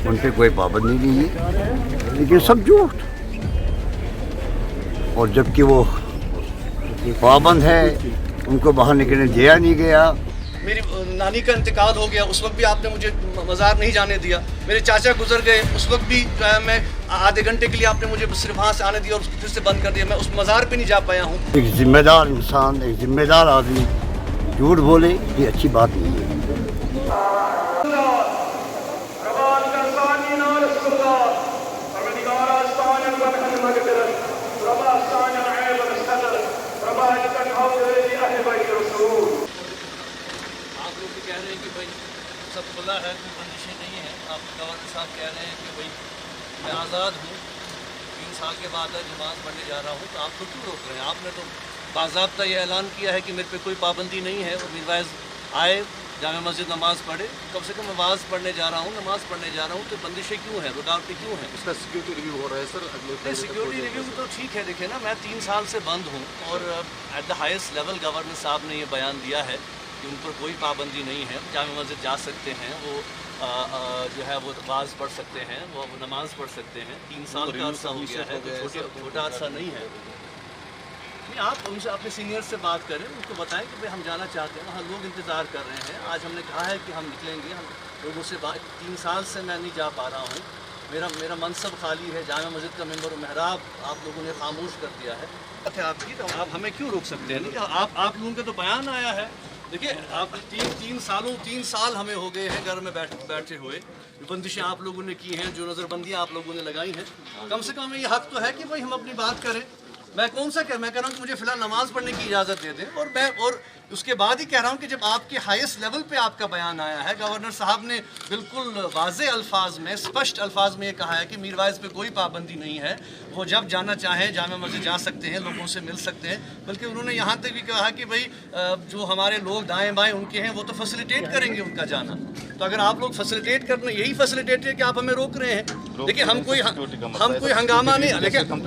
उन पर कोई पाबंदी नहीं है, लेकिन सब झूठ। और जबकि वो पाबंद है, उनको बाहर निकलने दिया नहीं गया। मेरी नानी का इंतकाल हो गया, उस वक्त भी आपने मुझे मज़ार नहीं जाने दिया। मेरे चाचा गुजर गए, उस वक्त भी जो है मैं आधे घंटे के लिए आपने मुझे सिर्फ वहाँ से आने दिया और फिर से बंद कर दिया। मैं उस मज़ार पे नहीं जा पाया हूँ। एक जिम्मेदार इंसान, एक जिम्मेदार आदमी झूठ बोले, ये अच्छी बात नहीं है। आप लोग भी कह रहे हैं कि भाई सब खुला है, कोई बंदिशें नहीं हैं। आप गवर्नर साहब कह रहे हैं कि भाई मैं आज़ाद हूँ, 3 साल के बाद नमाज़ पढ़ने जा रहा हूँ, तो आप तो क्यों रोक रहे हैं? आपने तो बाज़ाब्ता ये ऐलान किया है कि मेरे पे कोई पाबंदी नहीं है और मीरवाइज़ आए जामे मस्जिद नमाज़ पढ़े। कम से कम नमाज़ पढ़ने जा रहा हूँ, नमाज़ पढ़ने जा रहा हूँ, तो बंदिशें क्यों हैं, रुकावटें क्यों हैं? उसका सिक्योरिटी रिव्यू हो रहा है सर अगले सिक्योरिटी रिव्यू तो ठीक है। देखिए ना, मैं 3 साल से बंद हूँ और at the highest level governor साहब ने ये बयान दिया है कि उन पर कोई पाबंदी नहीं है, जामे मस्जिद जा सकते हैं, वो जो है वो वाज़ पढ़ सकते हैं, वो नमाज़ पढ़ सकते हैं। 3 साल का अर्सा हो गया है, तो छोटा अर्सा नहीं है। नहीं, आप उनसे अपने सीनियर से बात करें, उनको बताएं कि भाई हम जाना चाहते हैं, वहाँ लोग इंतज़ार कर रहे हैं। आज हमने कहा है कि हम निकलेंगे, हम लोगों से बात 3 साल से मैं नहीं जा पा रहा हूँ, मेरा मनसब खाली है, जामे मस्जिद का मेंबर महराब आप लोगों ने खामोश कर दिया है। आपकी तो आप हमें क्यों रोक सकते हैं? नहीं, आप लोगों के तो बयान आया है। देखिए, आप 3 साल हमें हो गए हैं घर में बैठे हुए। बंदिशें आप लोगों ने की हैं, जो नज़रबंदियाँ आप लोगों ने लगाई हैं, कम से कम ये हक़ तो है कि भाई हम अपनी बात करें। मैं कह रहा हूँ कि मुझे फ़िलहाल नमाज़ पढ़ने की इजाज़त दे दें। और उसके बाद ही कह रहा हूँ कि जब आपके हाईएस्ट लेवल पे आपका बयान आया है, गवर्नर साहब ने बिल्कुल वाज़े अल्फाज में, स्पष्ट अल्फाज में ये कहा है कि मीरवाइज़ पे कोई पाबंदी नहीं है, वो जब जाना चाहें जामे मस्जिद जा सकते हैं, लोगों से मिल सकते हैं। बल्कि उन्होंने यहाँ तक भी कहा कि भाई जो हमारे लोग दाएँ बाएँ उनके हैं, वो तो फैसिलिटेट करेंगे उनका जाना। तो अगर आप लोग फैसिलिटेट करना, यही फैसिलिटेट है कि आप हमें रोक रहे हैं। देखिए, हम कोई हंगामा नहीं, देखिए हम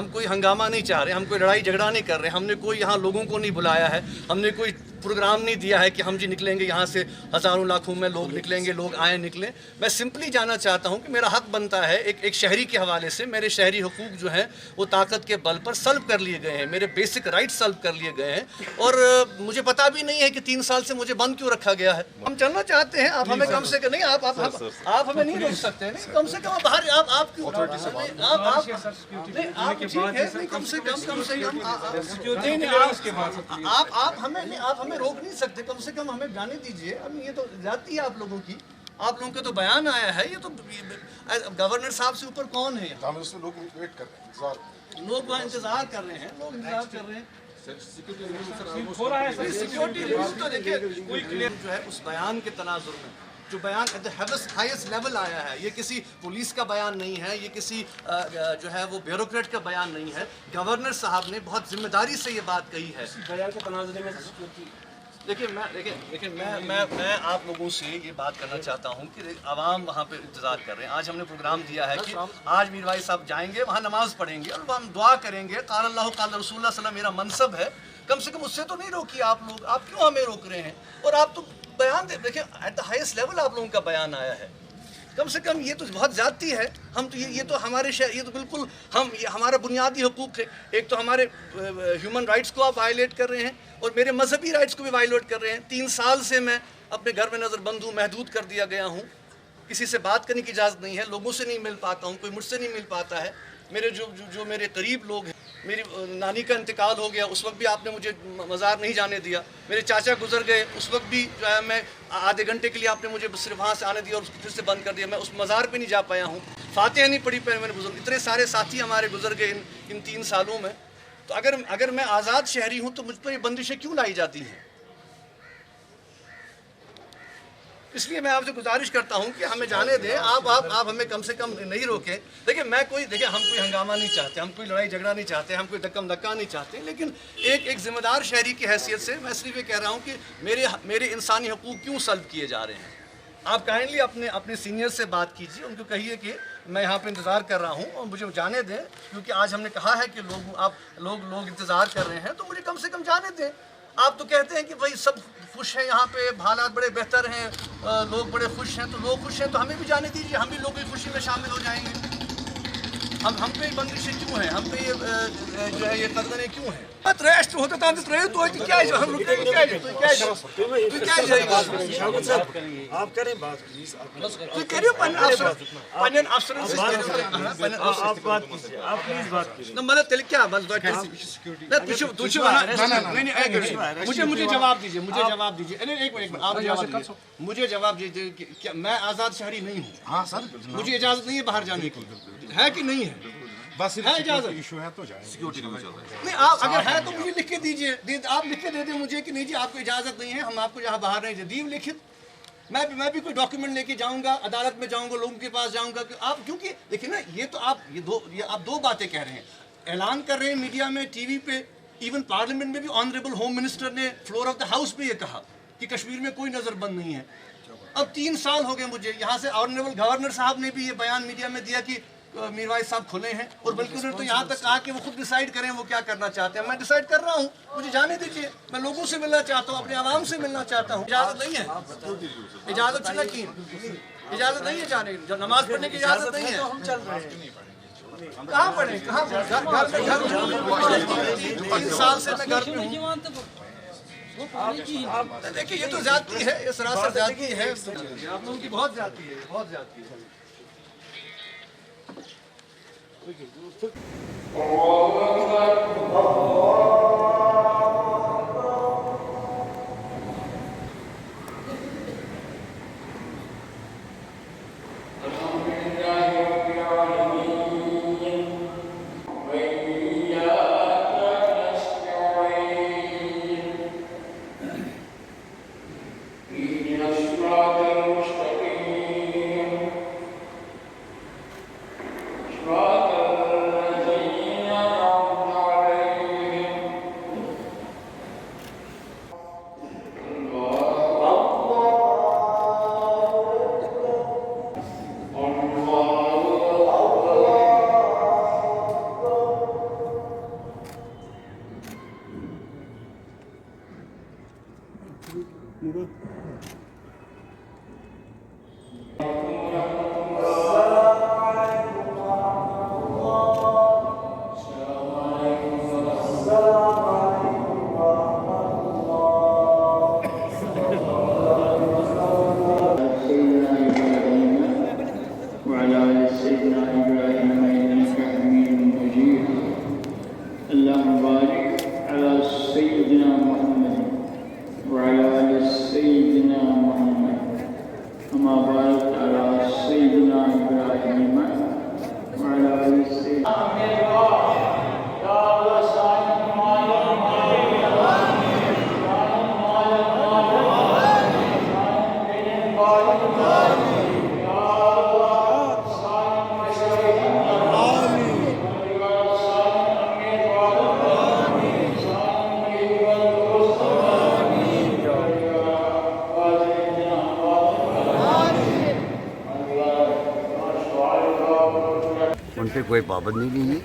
कोई हंगामा नहीं चाह रहे, हम कोई लड़ाई झगड़ा नहीं कर रहे, हमने कोई यहाँ लोगों को नहीं बुलाया है, हमने कोई प्रोग्राम नहीं दिया है कि हम जी निकलेंगे यहाँ से, हज़ारों लाखों में लोग निकलेंगे, लोग आए निकलें। मैं सिंपली जाना चाहता हूँ कि मेरा हक़ बनता है, एक शहरी के हवाले से मेरे शहरी हुकूक जो हैं वो ताकत के बल पर सल्ब कर लिए गए हैं, मेरे बेसिक राइट्स सल्ब कर लिए गए हैं। और मुझे पता भी नहीं है कि 3 साल से मुझे बंद क्यों रखा गया है। हम चलना चाहते हैं, आप हमें कम से कम नहीं, आप हमें नहीं रोक सकते हैं। कम से कम बाहर आप क्यों, आप हमें रोक नहीं सकते, कम से कम हमें जाने दीजिए। अब ये तो जाती है आप लोगों की, आप लोगों का तो बयान आया है, ये तो गवर्नर साहब से ऊपर कौन है? लोग वेट कर रहे हैं, लोग वहाँ इंतजार कर रहे हैं, लोग इंतजार कर रहे हैं। सिक्योरिटी रिव्यू तो देखिए कोई क्लियर जो है उस बयान के तनाजुर में जो बयान एट द हाईएस्ट लेवल आया है, ये किसी पुलिस का बयान नहीं है, ये किसी जो है वो ब्यूरोक्रेट का बयान नहीं है। गवर्नर साहब ने बहुत जिम्मेदारी से ये बात कही है। बयान के तनाजुर में देखिए मैं आप लोगों से ये बात करना चाहता हूँ कि आवाम वहाँ पे इंतज़ार कर रहे हैं। आज हमने प्रोग्राम दिया है कि आज मीरवाइज़ साहब जाएंगे, वहाँ नमाज़ पढ़ेंगे और हम दुआ करेंगे। क़ाल अल्लाह क़ाल रसूलुल्लाह सल्लल्लाहु अलैहि वसल्लम मेरा मनसब है, कम से कम उससे तो नहीं रोकिए आप लोग। आप क्यों हमें रोक रहे हैं? और आप तो बयान दे, देखिए एट द हाईएस्ट लेवल आप लोगों का बयान आया है। कम से कम ये तो बहुत ज़्यादती है। हम तो ये तो हमारे ये तो बिल्कुल ये हमारा बुनियादी हुकूक है। एक तो हमारे ह्यूमन राइट्स को आप वायलेट कर रहे हैं और मेरे मजहबी राइट्स को भी वायलेट कर रहे हैं। 3 साल से मैं अपने घर में नज़रबंद हूँ, महदूद कर दिया गया हूँ, किसी से बात करने की इजाज़त नहीं है, लोगों से नहीं मिल पाता हूँ, कोई मुझसे नहीं मिल पाता है। मेरे जो मेरे करीब लोग हैं, मेरी नानी का इंतकाल हो गया, उस वक्त भी आपने मुझे मज़ार नहीं जाने दिया। मेरे चाचा गुजर गए, उस वक्त भी जो है मैं आधे घंटे के लिए आपने मुझे सिर्फ वहाँ से आने दिया और फिर से बंद कर दिया। मैं उस मज़ार पे नहीं जा पाया हूँ, फातिहा नहीं पढ़ी पाए मैंने बुजुर्ग। इतने सारे साथी हमारे गुजर गए इन 3 सालों में। तो अगर मैं आज़ाद शहरी हूँ तो मुझ पर ये बंदिशें क्यों लाई जाती हैं? इसलिए मैं आपसे गुजारिश करता हूं कि हमें जाने दें, आप हमें कम से कम नहीं रोकें। देखिए हम कोई हंगामा नहीं चाहते, हम कोई लड़ाई झगड़ा नहीं चाहते, हम कोई धक्कम धक्का नहीं चाहते, लेकिन एक ज़िम्मेदार शहरी की हैसियत से मैं सिर्फ ये कह रहा हूं कि मेरे इंसानी हकूक़ क्यों सल्ब किए जा रहे हैं। आप काइंडली अपने सीनियर से बात कीजिए, उनको कहिए कि मैं यहाँ पे इंतज़ार कर रहा हूँ और मुझे जाने दें, क्योंकि आज हमने कहा है कि लोग इंतज़ार कर रहे हैं, तो मुझे कम से कम जाने दें। آپ تو کہتے ہیں کہ بھائی سب خوش ہیں یہاں پہ، حالات بڑے بہتر ہیں، لوگ بڑے خوش ہیں، تو لوگ خوش ہیں تو ہمیں بھی جانے دیجیے، ہم بھی لوگوں کی خوشی میں شامل ہو جائیں گے۔ ہم پہ بندشیں کیوں ہیں، ہم پہ یہ جو ہے یہ قدغنیں کیوں ہیں؟ تریش تو ہوتا تھا تریش تو کیا ہے ہم رکیں گے، آپ کریں بات پلیز، آپ بات کیجیے، آپ پلیز بات کیجیے۔ مجھے جواب دیجیے، مجھے جواب دیجیے کہ میں آزاد شہری نہیں ہوں، ہاں سر، مجھے اجازت نہیں ہے باہر جانے کی، ہے کہ نہیں ہے؟ بس ہے اجازت؟ ایشو ہے تو جائیں، سیکورٹی نہیں چل رہا ہے۔ نہیں، آپ اگر ہے تو مجھے لکھ کے دیجیے، آپ لکھ کے دے دیں مجھے کہ نہیں جی آپ کو اجازت نہیں ہے، ہم آپ کو یہاں باہر نہیں دیں، دیو لکھت، میں بھی کوئی ڈاکیومنٹ لے کے جاؤں گا، عدالت میں جاؤں گا، لوگوں کے پاس جاؤں گا کہ آپ، کیونکہ دیکھیں نا یہ تو آپ دو باتیں کہہ رہے ہیں، اعلان کر رہے ہیں میڈیا میں، ٹی وی پہ، ایون پارلیمنٹ میں بھی آنریبل ہوم منسٹر نے فلور آف دا ہاؤس پہ یہ کہا کہ کشمیر میں کوئی نظر بند نہیں ہے۔ اب 3 سال ہو گئے مجھے یہاں سے، آنریبل گورنر صاحب نے بھی یہ بیان میڈیا میں دیا کہ میروائس صاحب کھلے ہیں، اور بلکہ انہوں نے تو یہاں تک کہا کہ وہ خود ڈیسائیڈ کریں وہ کیا کرنا چاہتے ہیں۔ میں ڈیسائیڈ کر رہا ہوں، مجھے جانے دیجیے، میں لوگوں سے ملنا چاہتا ہوں، اپنے عوام سے ملنا چاہتا ہوں۔ اجازت نہیں ہے، اجازت چلا کی اجازت نہیں ہے جانے کی، نماز پڑھنے کی اجازت نہیں ہے۔ کہاں پڑھیں، کہاں گھر 3 سال سے میں گھر میں ہوں۔ دیکھیے یہ تو زیادتی ہے، یہ سراسر زیادتی ہے، آپ لوگوں کی بہت زیادتی ہے، بہت زیادتی ہے۔ ان پہ کوئی پابندی نہیں ہے،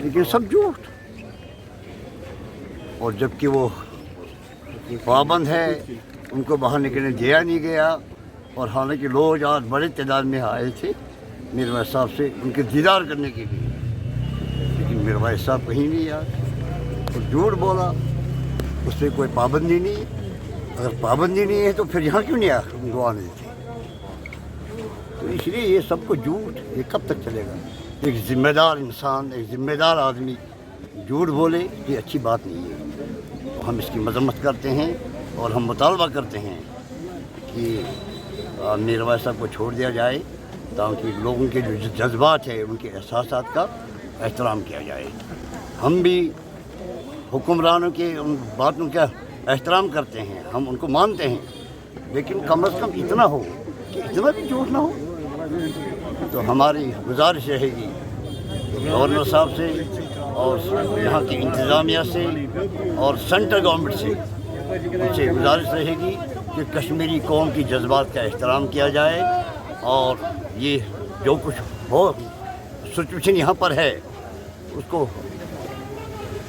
لیکن سب جھوٹ، اور جبکہ وہ پابند ہے ان کو باہر نکلنے دیا نہیں گیا، اور حالانکہ لوگ آج بڑے تعداد میں آئے تھے میروائس صاحب سے ان کے دیدار کرنے کے لیے، لیکن میروائس صاحب کہیں نہیں آئے، اور جھوٹ بولا، اس پہ کوئی پابندی نہیں ہے۔ اگر پابندی نہیں ہے تو پھر یہاں کیوں نہیں آئے ان کو آنے دیتے؟ تو اس لیے یہ سب کو جھوٹ، یہ کب تک چلے گا؟ ایک ذمہ دار انسان، ایک ذمہ دار آدمی جھوٹ بولے یہ اچھی بات نہیں ہے۔ ہم اس کی مذمت کرتے ہیں اور ہم مطالبہ کرتے ہیں کہ میروائس صاحب کو چھوڑ دیا جائے، تاکہ لوگوں کے جو جذبات ہیں ان کے احساسات کا احترام کیا جائے۔ ہم بھی حکمرانوں کے ان باتوں کا احترام کرتے ہیں، ہم ان کو مانتے ہیں، لیکن کم از کم اتنا ہو کہ اتنا بھی جھوٹ نہ ہو۔ تو ہماری گزارش رہے گی گورنر صاحب سے اور یہاں کی انتظامیہ سے اور سینٹرل گورنمنٹ سے، ان سے گزارش رہے گی کہ کشمیری قوم کی جذبات کا احترام کیا جائے، اور یہ جو کچھ ہو سچویشن یہاں پر ہے اس کو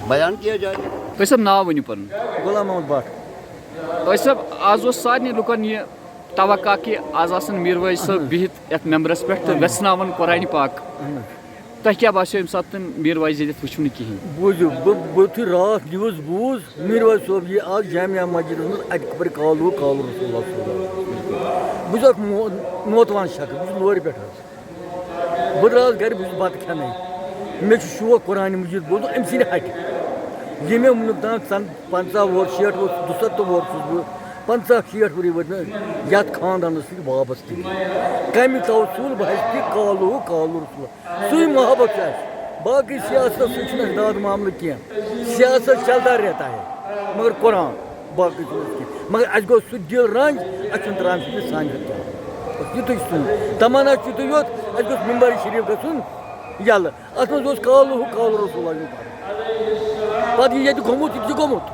بیان کیا جائے. تُہۍ صٲب ناو ؤنِو پَنُن. غلام محمد بٹ. تُہۍ صٲب آز اوس سارنٕے لُکَن یہِ توقع کہِ آز آسَن میٖر وٲج صٲب بِہِتھ یَتھ مٮ۪مبرَس پٮ۪ٹھ تہٕ وٮ۪ژھناوَن قۄرانہِ پاک. تۄہہِ کیٛاہ باسیو ییٚمہِ ساتہٕ تِم میٖر وٲج ییٚتٮ۪تھ وٕچھِو نہٕ کِہیٖنۍ؟ بوٗزِو بہٕ یُتھُے راتھ نِوٕز بوٗز میٖر وٲج صٲب یہِ آز جامعہ مسجدَس منٛز اَتہِ خبر کالوٗ رسول اللہ. بہٕ چھُس اکھ نوتوان شخص بہٕ چھُس لورِ پٮ۪ٹھ حظ. بہٕ درٛاس گرِ بہٕ چھُس بَتہٕ کھٮ۪نَے. مےٚ چھُ شوق قۄرانہِ مجیٖد بوزُن أمۍ سٕنٛدِ ہَٹہِ. یہِ مےٚ وُنیُک تام 50 وُہُر 60 وُہُر 72 وُہُر چھُس بہٕ 50-60 ؤری وٲتۍ مےٚ یَتھ خاندانَس سۭتۍ وابستہٕ. کَمہِ توصوٗل بہٕ ہٮ۪چہِ کہِ کالوٗ رسول. سُے محبت چھُ اَسہِ. باقٕے سیاستَس سۭتۍ چھُنہٕ اَسہِ داد معاملہٕ کینٛہہ. سیاست چلتا رہتا ہے مگر قرآن باقٕے چھُنہٕ اَسہِ کینٛہہ. مگر اَسہِ گوٚژھ سُہ دِل رنٛج اَسہِ چھُنہٕ ترٛامہِ سۭتۍ سانہِ ہُنٛد کینٛہہ. یُتُے سُن تمنا چھُ یُتُے یوت اَسہِ گوٚژھ مِمبر شریٖف گژھُن یَلہٕ. اَتھ منٛز اوس کالوٗ رسول. پَتہٕ یہِ ییٚتہِ گوٚمُت یہِ تہِ چھُ گوٚمُت.